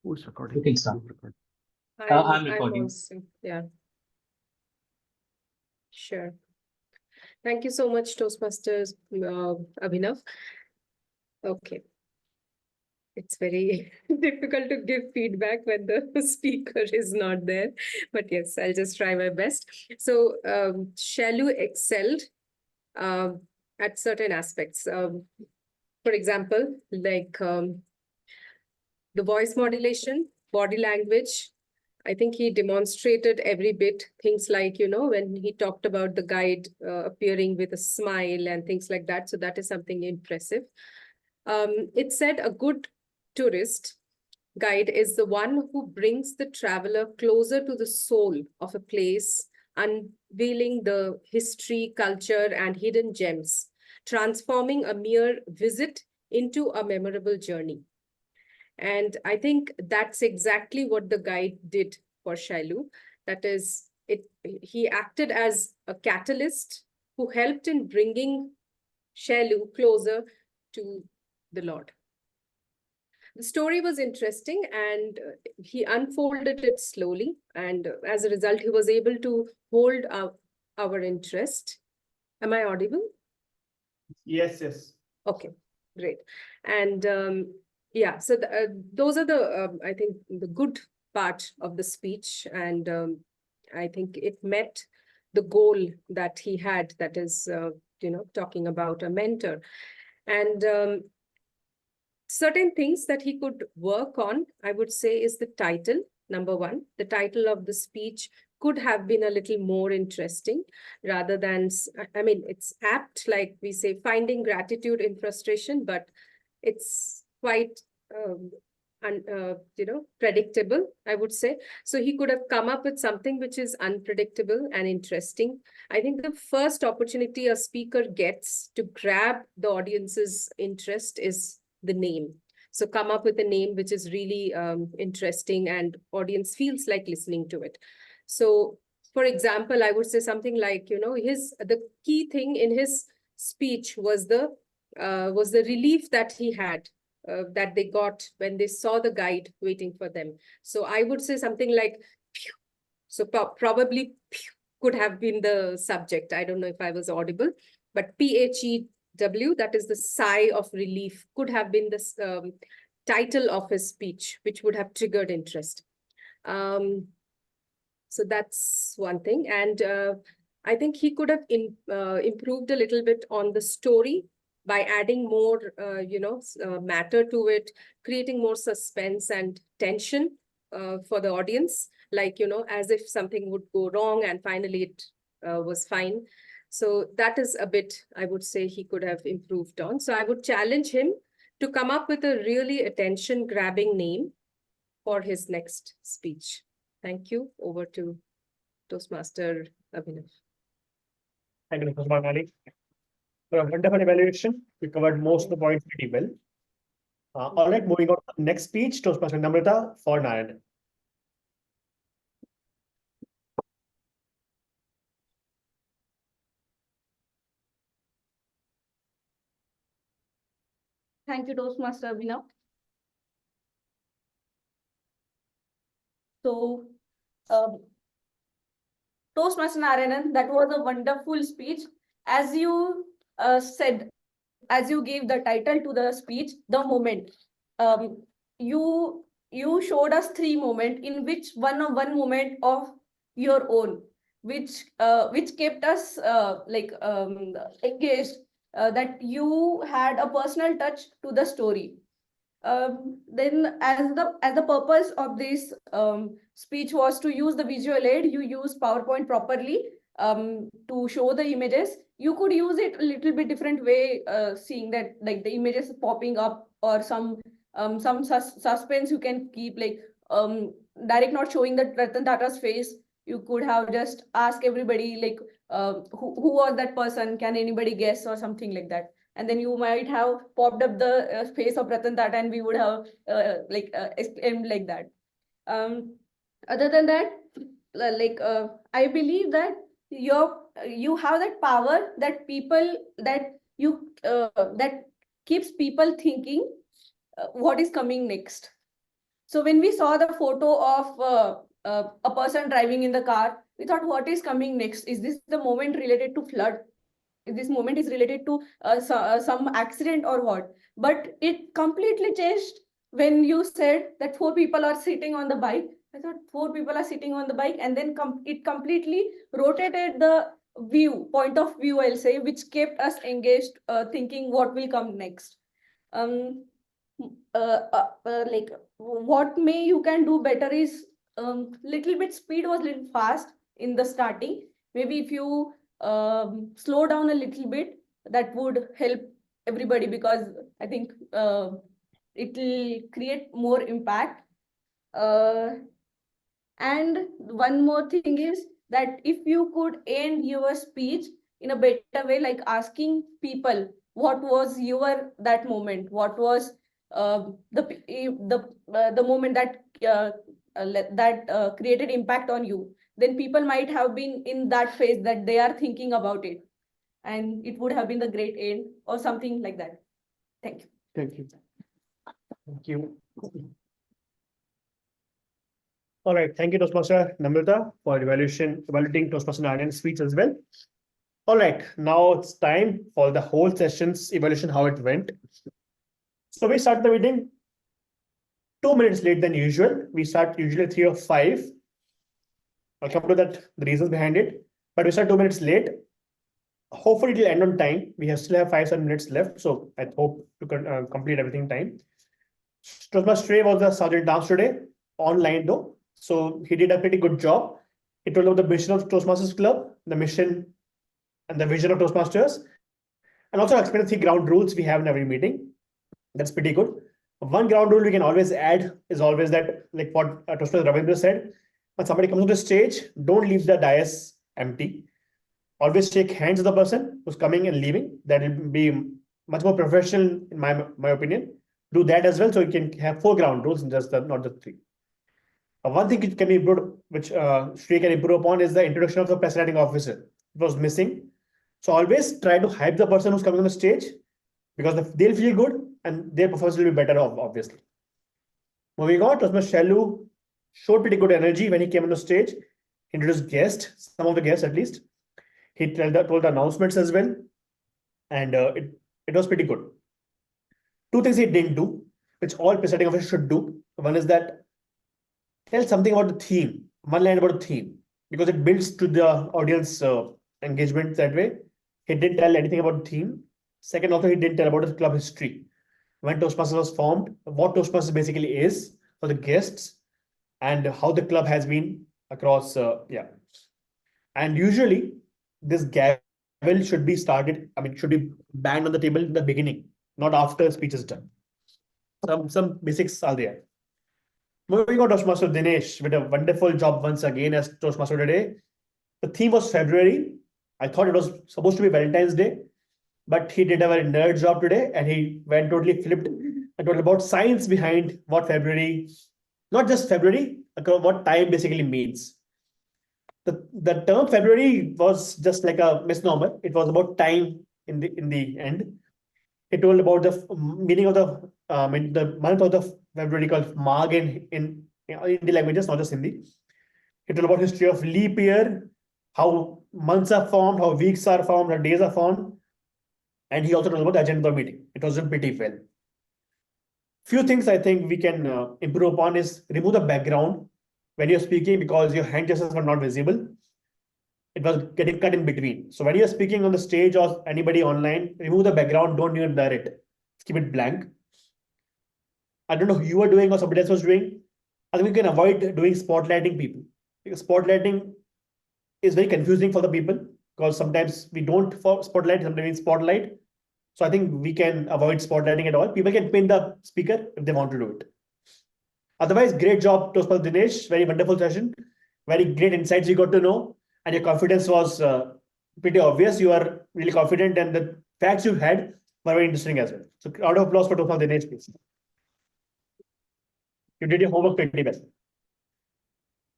Who's recording? You can start. I'm recording. also, yeah. Sure. Thank you so much, Toastmasters, Abhinav. Okay. It's very difficult to give feedback when the speaker is not there. But yes, I'll just try my best. So Shailu excelled at certain aspects. For example, like the voice modulation, body language. I think he demonstrated every bit things like, when he talked about the guide appearing with a smile and things like that. So that is something impressive. It said a good tourist guide is the one who brings the traveler closer to the soul of a place, unveiling the history, culture, and hidden gems, transforming a mere visit into a memorable journey. And I think that's exactly what the guide did for Shailu. That is, he acted as a catalyst who helped in bringing Shailu closer to the Lord. The story was interesting and he unfolded it slowly. And as a result, he was able to hold our interest. Am I audible? Yes, yes. Okay, great. And yeah, so those are the, I think, the good part of the speech. And I think it met the goal that he had, that is, talking about a mentor. And certain things that he could work on, I would say, is the title. Number one, the title of the speech could have been a little more interesting rather than, I mean, it's apt, like we say, finding gratitude in frustration, but it's quite, predictable, I would say. So he could have come up with something which is unpredictable and interesting. I think the first opportunity a speaker gets to grab the audience's interest is the name. So come up with a name which is really interesting and audience feels like listening to it. So for example, I would say something like, the key thing in his speech was the relief that he had, that they got when they saw the guide waiting for them. So I would say something like, phew. So probably phew could have been the subject. I don't know if I was audible, but PHEW, that is the sigh of relief, could have been the title of his speech, which would have triggered interest. So that's one thing. And I think he could have improved a little bit on the story by adding more, matter to it, creating more suspense and tension for the audience, like, as if something would go wrong and finally it was fine. So that is a bit, I would say, he could have improved on. So I would challenge him to come up with a really attention-grabbing name for his next speech. Thank you. Over to Toastmaster Abhinav. Thank you, Dr. Barnali. For a wonderful evaluation, we covered most of the points pretty well. All right, moving on to the next speech, Toastmaster Namrata for Narayanan. Thank you, Toastmaster Abhinav. So, Toastmaster Narayanan, that was a wonderful speech. As you said, as you gave the title to the speech, the moment. You showed us three moments, in which one moment of your own, which kept us engaged. That you had a personal touch to the story. Then as the purpose of this speech was to use the visual aid, you use PowerPoint properly to show the images. You could use it a little bit different way, seeing that like the images popping up, or some suspense you can keep, like direct not showing the Ratan Tata's face. You could have just ask everybody like who was that person, can anybody guess, or something like that. And then you might have popped up the face of Ratan Tata, and we would have exclaimed like that. Other than that, I believe that you have that power that that keeps people thinking what is coming next. So when we saw the photo of a person driving in the car, we thought, what is coming next? Is this the moment related to flood? Is this moment is related to some accident or what? But it completely changed when you said that 4 people are sitting on the bike. I thought 4 people are sitting on the bike, and then it completely rotated the point of view, I'll say, which kept us engaged, thinking what will come next. Like what may you can do better is little bit speed was little fast in the starting. Maybe if you slow down a little bit, that would help everybody, because I think it will create more impact. And one more thing is that if you could end your speech in a better way, like asking people what was your that moment, what was the moment that created impact on you, then people might have been in that phase that they are thinking about it, and it would have been the great end or something like that. Thank you. Thank you. Thank you. All right. Thank you, Toastmaster Namrata, for evaluating Toastmaster Narayan's speech as well. All right. Now it's time for the whole session's evaluation, how it went. So we start the meeting 2 minutes late than usual. We start usually 3 or 5. I'll come to that, the reasons behind it. But we start 2 minutes late. Hopefully it will end on time. We still have 5-7 minutes left. So I hope to complete everything in time. Toastmaster was the sergeant dance today, online though. So he did a pretty good job. He told about the mission of Toastmasters Club, the mission and the vision of Toastmasters, and also explained the 3 ground rules we have in every meeting. That's pretty good. One ground rule we can always add is always that, like what Toastmaster Ravindra said, when somebody comes on the stage, don't leave the dais empty. Always shake hands with the person who's coming and leaving. That will be much more professional, in my opinion. Do that as well, so you can have 4 ground rules and just not the 3. One thing which can be improved, which Sri can improve upon, is the introduction of the presiding officer. It was missing. So always try to hype the person who's coming on the stage, because they'll feel good and their performance will be better, obviously. Moving on, Toastmaster Shailu showed pretty good energy when he came on the stage. He introduced guests, some of the guests at least. He told the announcements as well. And it was pretty good. 2 things he didn't do, which all presiding officers should do. One is that tell something about the theme, one line about the theme, because it builds to the audience engagement that way. He didn't tell anything about the theme. Second, also, he didn't tell about the club history. When Toastmasters was formed, what Toastmasters basically is for the guests, and how the club has been across, And usually, this gavel should be should be banged on the table in the beginning, not after speech is done. Some basics are there. Moving on, Toastmaster Dinesh with a wonderful job once again as Toastmaster today. The theme was February. I thought it was supposed to be Valentine's Day, but he did a very nerd job today, and he went totally flipped and told about science behind what February, not just February, what time basically means. The term February was just like a misnomer. It was about time in the end. He told about the meaning of the month of the February called Mag in Hindi languages, not just Hindi. He told about history of leap year, how months are formed, how weeks are formed, how days are formed. And he also told about the agenda of the meeting. It was done pretty well. Few things I think we can improve upon is remove the background when you're speaking, because your hand gestures were not visible. It was getting cut in between. So when you're speaking on the stage or anybody online, remove the background, don't even blur it. Keep it blank. I don't know who you are doing or somebody else was doing. I think we can avoid doing spotlighting people, because spotlighting is very confusing for the people, because sometimes we don't spotlight, sometimes we spotlight. So I think we can avoid spotlighting at all. People can pin the speaker if they want to do it. Otherwise, great job, Toastmaster Dinesh. Very wonderful session. Very great insights you got to know. And your confidence was pretty obvious. You are really confident, and the facts you had were very interesting as well. So round of applause for Toastmaster Dinesh, please. You did your homework pretty well.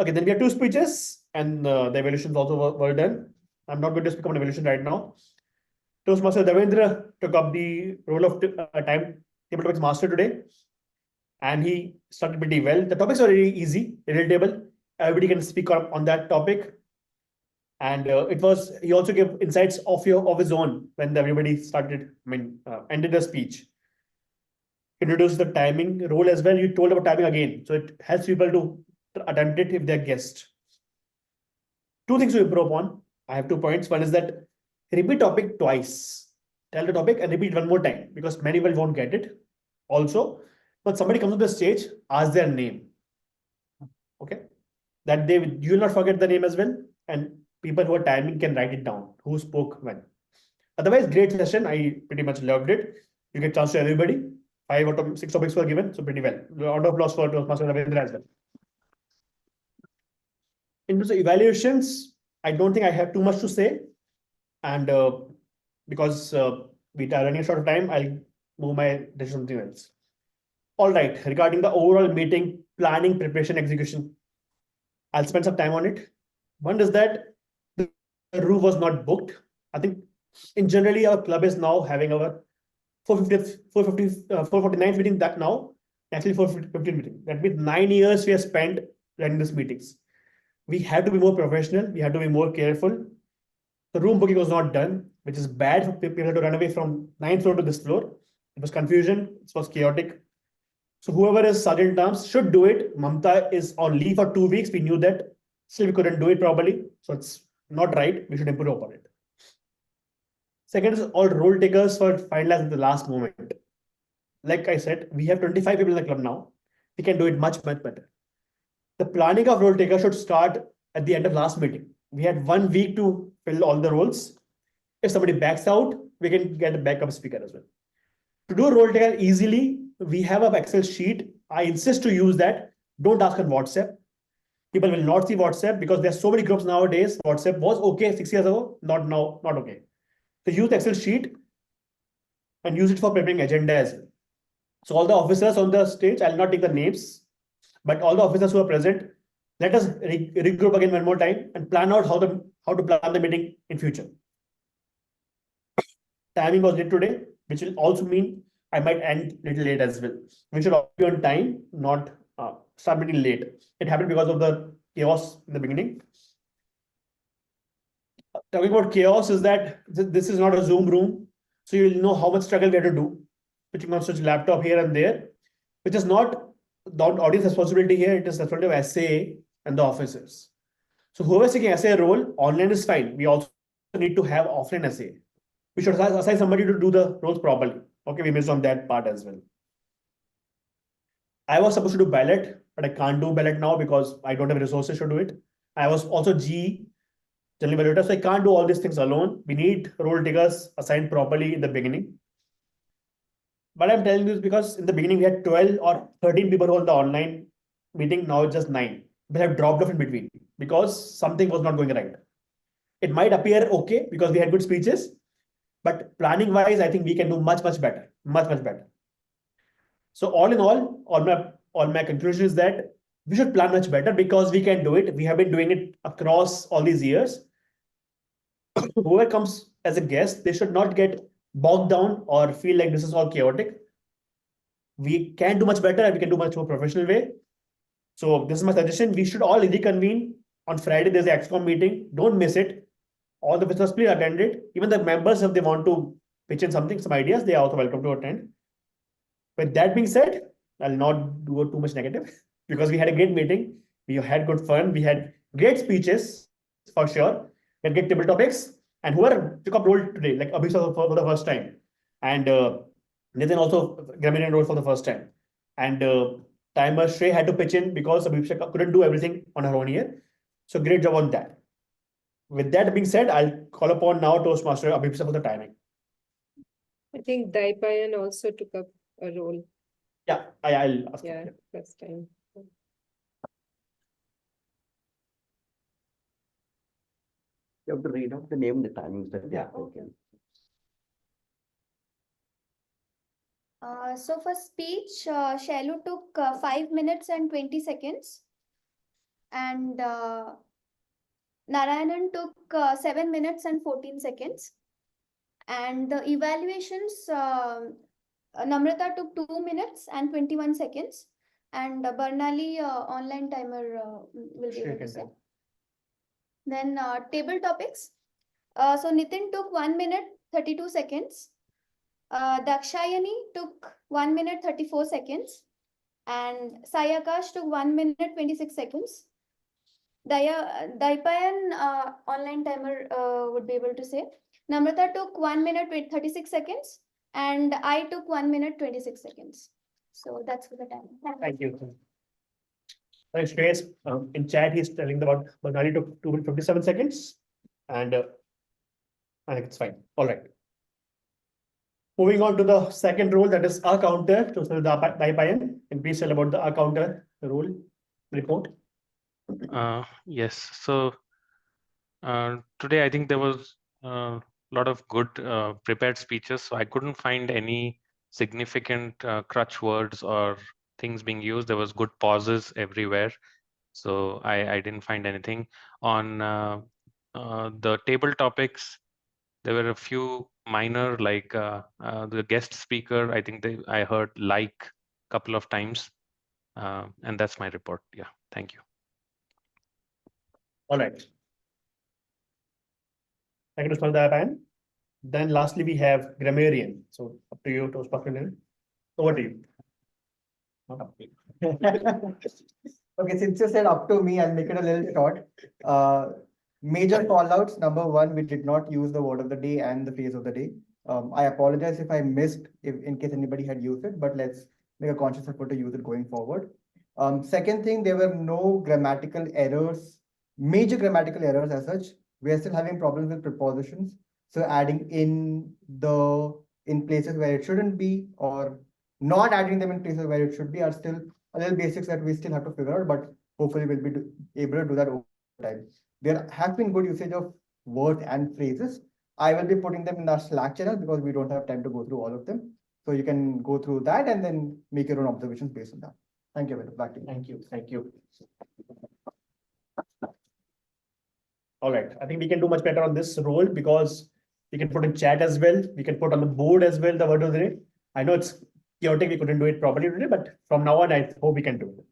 Okay, then we have 2 speeches, and the evaluations also were done. I'm not going to speak on evaluation right now. Toastmaster Ravindra took up the role of time tabletop master today. and he started pretty well. The topics are really easy, relatable. Everybody can speak on that topic. And he also gave insights of his own when everybody started, ended the speech. Introduced the timing role as well. You told about timing again. So it helps people to attempt it if they're guests. Two things to improve upon. I have 2 points. One is that repeat topic twice. Tell the topic and repeat one more time because many people won't get it. Also, when somebody comes to the stage, ask their name. Okay. That you will not forget the name as well. And people who are timing can write it down. Who spoke when. Otherwise, great session. I pretty much loved it. You get chance to everybody. 5 out of 6 topics were given, so pretty well. Round of applause for Toastmaster Ravindra as well. In terms of evaluations, I don't think I have too much to say. And because we are running short of time, I'll move my decision to something else. All right, regarding the overall meeting, planning, preparation, execution, I'll spend some time on it. One is that the room was not booked. I think in generally our club is now having our 449th meeting that now, actually 450 meeting. That means 9 years we have spent running these meetings. We had to be more professional. We had to be more careful. The room booking was not done, which is bad for people to run away from 9th floor to this floor. It was confusion. It was chaotic. So whoever is sergeant terms should do it. Mamta is on leave for 2 weeks. We knew that. Still, we couldn't do it properly. So it's not right. We should improve upon it. Second is all role takers for finalizing at the last moment. Like I said, we have 25 people in the club now. We can do it much, much better. The planning of role taker should start at the end of last meeting. We had 1 week to fill all the roles. If somebody backs out, we can get a backup speaker as well. To do role taker easily, we have an Excel sheet. I insist to use that. Don't ask on WhatsApp. People will not see WhatsApp because there are so many groups nowadays. WhatsApp was okay 6 years ago, not now, not okay. So use the Excel sheet and use it for preparing agenda as well. So all the officers on the stage, I'll not take the names, but all the officers who are present, let us regroup again one more time and plan out how to plan the meeting in future. Timing was late today, which will also mean I might end little late as well. We should all be on time, not start meeting late. It happened because of the chaos in the beginning. Talking about chaos is that this is not a Zoom room, so you'll know how much struggle we have to do, switching on such laptop here and there, which is not the audience responsibility here. It is responsibility of SA and the officers. So whoever is taking SA role, online is fine. We also need to have offline SA. We should assign somebody to do the roles properly. Okay, we missed on that part as well. I was supposed to do ballot, but I can't do ballot now because I don't have resources to do it. I was also G, general evaluator, so I can't do all these things alone. We need role takers assigned properly in the beginning. But I'm telling you this because in the beginning we had 12 or 13 people who were on the online meeting. Now it's just 9. They have dropped off in between because something was not going right. It might appear okay because we had good speeches, but planning wise, I think we can do much, much better, much, much better. So all in all my conclusion is that we should plan much better because we can do it. We have been doing it across all these years. Whoever comes as a guest, they should not get bogged down or feel like this is all chaotic. We can do much better and we can do much more professional way. So this is my suggestion. We should all reconvene on Friday. There's an XCOM meeting. Don't miss it. All the business please attend it. Even the members, if they want to pitch in something, some ideas, they are also welcome to attend. With that being said, I'll not do too much negative because we had a great meeting. We had good fun. We had great speeches for sure. We had great table topics. And whoever took up role today, like Abhinav for the first time, and Nathan also Graminian role for the first time. And timer Shrey had to pitch in because Abhishek couldn't do everything on her own here. So great job on that. With that being said, I'll call upon now Toastmaster Abhishek for the timing. I think Daipayan also took up a role. Yeah, I'll ask. Yeah, first time. You have to read out the name and the timings that they have taken. So for speech, Shailu took 5 minutes and 20 seconds. And Narayanan took 7 minutes and 14 seconds. And the evaluations, Namrata took 2 minutes and 21 seconds. And Barnali online timer will be able to say. Then table topics. So Nitin took 1 minute 32 seconds. Dakshayani took 1 minute 34 seconds. And Sayakash took 1 minute 26 seconds. Daipayan online timer would be able to say. Namrata took 1 minute 36 seconds. And I took 1 minute 26 seconds. So that's for the time. Thank you. Thanks, Grace. In chat, he's telling about Bangali took 257 seconds, and I think it's fine. All right. Moving on to the second rule, that is a counter. So, Daipayan, and please tell about the a counter rule report. Yes. So today I think there was a lot of good prepared speeches. So I couldn't find any significant crutch words or things being used. There was good pauses everywhere. So I didn't find anything. On the table topics, there were a few minor, like the guest speaker, I think I heard like a couple of times. And that's my report. Yeah, thank you. All right. Thank you, Mr. Daipayan. Then lastly, we have grammarian. So up to you, Toastmaster. Over to you. Not up to you. Okay, since you said up to me, I'll make it a little short. Major callouts. Number one, we did not use the word of the day and the phrase of the day. I apologize if I missed, if in case anybody had used it, but let's make a conscious effort to use it going forward. Second thing, there were no grammatical errors, major grammatical errors as such. We are still having problems with prepositions. So adding in places where it shouldn't be, or not adding them in places where it should be, are still a little basics that we still have to figure out, but hopefully we'll be able to do that over time. There has been good usage of words and phrases. I will be putting them in our Slack channel because we don't have time to go through all of them. So you can go through that and then make your own observations based on that. Thank you, Abhinav. Back to you. Thank you. Thank you. All right. I think we can do much better on this role because we can put in chat as well. We can put on the board as well the word of the day. I know it's chaotic, we couldn't do it properly today, but from now on, I hope we can do it.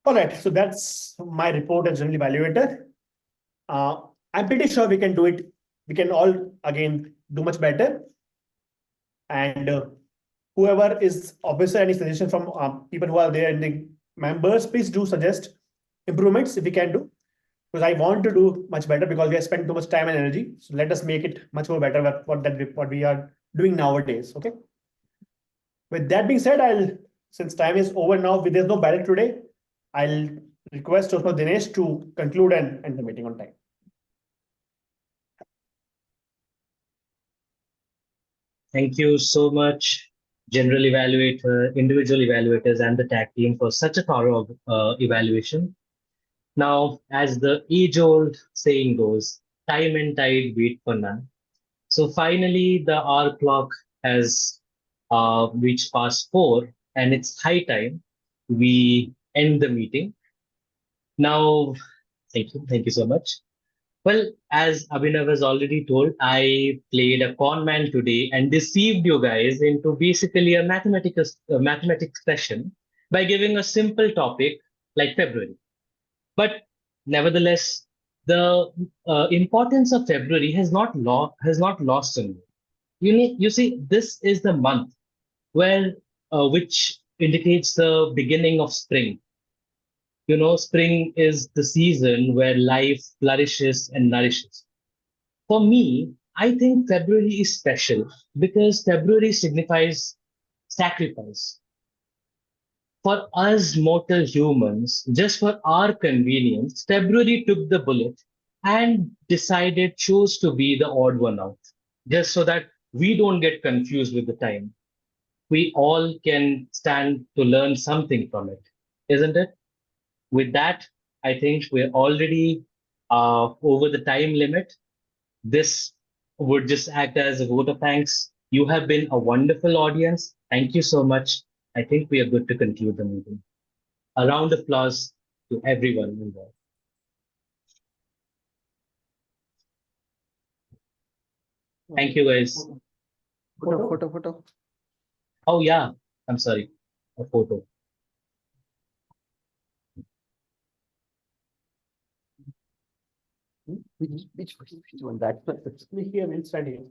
All right. So that's my report as general evaluator. I'm pretty sure we can do it. We can all, again, do much better. And whoever is obviously any suggestion from people who are there in the members, please do suggest improvements if we can do. Because I want to do much better because we have spent too much time and energy. So let us make it much more better what we are doing nowadays. Okay. With that being said, since time is over now, there's no ballot today, I'll request Toastmaster Dinesh to conclude and end the meeting on time. Thank you so much, general evaluator, individual evaluators, and the tag team for such a thorough evaluation. Now, as the age-old saying goes, time and tide wait for none. So finally, the hour clock has reached past 4, and it's high time we end the meeting. Now, thank you so much. Well, as Abhinav has already told, I played a con man today and deceived you guys into basically a mathematics session by giving a simple topic like February. But nevertheless, the importance of February has not lost on me. You see, this is the month which indicates the beginning of spring. You know, spring is the season where life flourishes and nourishes. For me, I think February is special because February signifies sacrifice. For us mortal humans, just for our convenience, February took the bullet and chose to be the odd one out, just so that we don't get confused with the time. We all can stand to learn something from it, isn't it? With that, I think we're already over the time limit. This would just act as a vote of thanks. You have been a wonderful audience. Thank you so much. I think we are good to conclude the meeting. A round of applause to everyone involved. Thank you, guys. Photo. Oh yeah, I'm sorry, a photo. Which one? That here, we'll stand here.